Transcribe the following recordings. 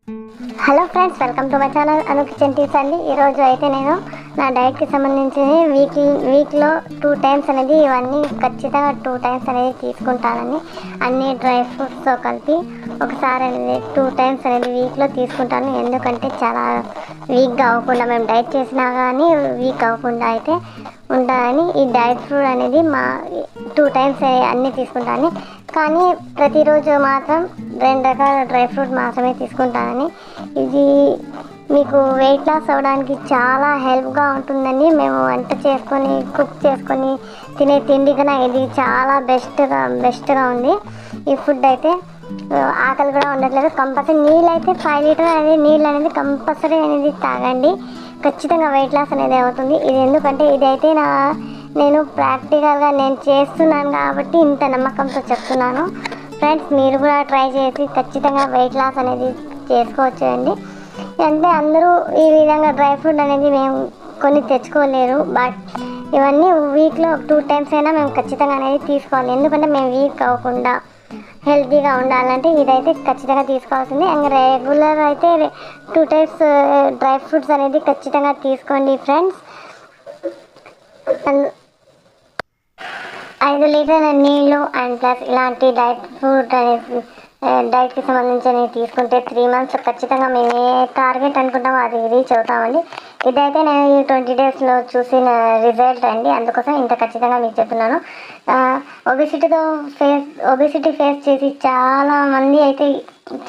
Hello friends, welcome to my channel Anu kitchen tips అండి. ఈరోజు అయితే నేను నా డైట్కి సంబంధించి వీక్లో 2 టైమ్స్ అనేది ఇవన్నీ ఖచ్చితంగా 2 టైమ్స్ అనేది తీసుకుంటానని, అన్ని డ్రై ఫ్రూట్స్తో కలిపి ఒకసారి అనేది 2 టైమ్స్ అనేది వీక్లో తీసుకుంటాను. ఎందుకంటే చాలా వీక్గా అవ్వకుండా, మేము డైట్ చేసినా కానీ వీక్ అవ్వకుండా అయితే ఉంటానని ఈ డైట్ ఫ్రూట్ అనేది 2 టైమ్స్ అన్నీ తీసుకుంటాను. కానీ ప్రతిరోజు మాత్రం 2 రకాల డ్రై ఫ్రూట్ మాత్రమే తీసుకుంటానని. ఇది మీకు వెయిట్ లాస్ అవ్వడానికి చాలా హెల్ప్గా ఉంటుందని, మేము వంట చేసుకొని కుక్ చేసుకొని తినే తిండి కన్నా ఇది చాలా బెస్ట్గా ఉంది. ఈ ఫుడ్ అయితే ఆకలి కూడా ఉండట్లేదు. కంపల్సరీ నీళ్ళు అయితే 5 లీటర్ అనేది నీళ్ళు అనేది కంపల్సరీ అనేది తాగండి. ఖచ్చితంగా వెయిట్ లాస్ అనేది అవుతుంది. ఇది ఎందుకంటే ఇదైతే నేను ప్రాక్టికల్గా నేను చేస్తున్నాను కాబట్టి ఇంత నమ్మకంతో చెప్తున్నాను. ఫ్రెండ్స్, మీరు కూడా ట్రై చేసి ఖచ్చితంగా వెయిట్ లాస్ అనేది చేసుకోవచ్చు అండి. అంటే అందరూ ఈ విధంగా డ్రై ఫ్రూట్ అనేది మేము కొన్ని తెచ్చుకోలేరు. బట్ ఇవన్నీ వీక్లో 2 టైమ్స్ అయినా మేము ఖచ్చితంగా అనేది తీసుకోవాలి. ఎందుకంటే మేము వీక్ అవ్వకుండా హెల్తీగా ఉండాలంటే ఇదైతే ఖచ్చితంగా తీసుకోవాల్సింది. అండ్ రెగ్యులర్ అయితే 2 టైమ్స్ డ్రై ఫ్రూట్స్ అనేది ఖచ్చితంగా తీసుకోండి ఫ్రెండ్స్. 5 లీటర్ల నీళ్ళు అండ్ ప్లస్ ఇలాంటి డైట్ ఫ్రూట్ అనేది డైట్కి సంబంధించి తీసుకుంటే 3 మంత్స్ ఖచ్చితంగా మేము ఏ టార్గెట్ అనుకుంటామో అది రీచ్ అవుతామండి. ఇదైతే నేను ఈ 20 డేస్లో చూసిన రిజల్ట్ అండి. అందుకోసం ఇంత ఖచ్చితంగా మీకు చెప్తున్నాను. ఒబెసిటీ ఫేస్ చేసి చాలామంది అయితే,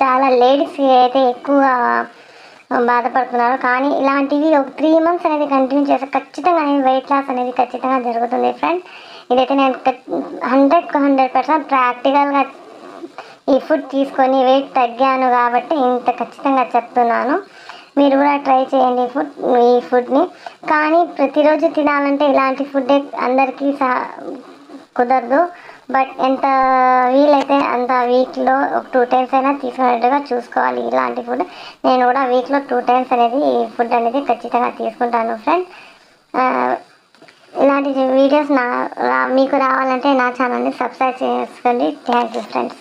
చాలా లేడీస్ అయితే ఎక్కువగా బాధపడుతున్నారు. కానీ ఇలాంటివి ఒక 3 మంత్స్ అనేది కంటిన్యూ చేస్తే ఖచ్చితంగా అనేది వెయిట్ లాస్ అనేది ఖచ్చితంగా జరుగుతుంది ఫ్రెండ్స్. ఇదైతే నేను 100% ప్రాక్టికల్గా ఈ ఫుడ్ తీసుకొని వెయిట్ తగ్గాను కాబట్టి ఇంత ఖచ్చితంగా చెప్తున్నాను. మీరు కూడా ట్రై చేయండి ఈ ఫుడ్ని. కానీ ప్రతిరోజు తినాలంటే ఇలాంటి ఫుడ్ అందరికీ కుదరదు. బట్ ఎంత వీలైతే అంత వీక్లో ఒక 2 టైమ్స్ అయినా తీసుకునేట్టుగా చూసుకోవాలి ఇలాంటి ఫుడ్. నేను కూడా వీక్లో 2 టైమ్స్ అనేది ఈ ఫుడ్ అనేది ఖచ్చితంగా తీసుకుంటాను ఫ్రెండ్స్. ఇలాంటి వీడియోస్ మీకు రావాలంటే నా ఛానల్ని సబ్స్క్రైబ్ చేసుకోండి. Thank you friends.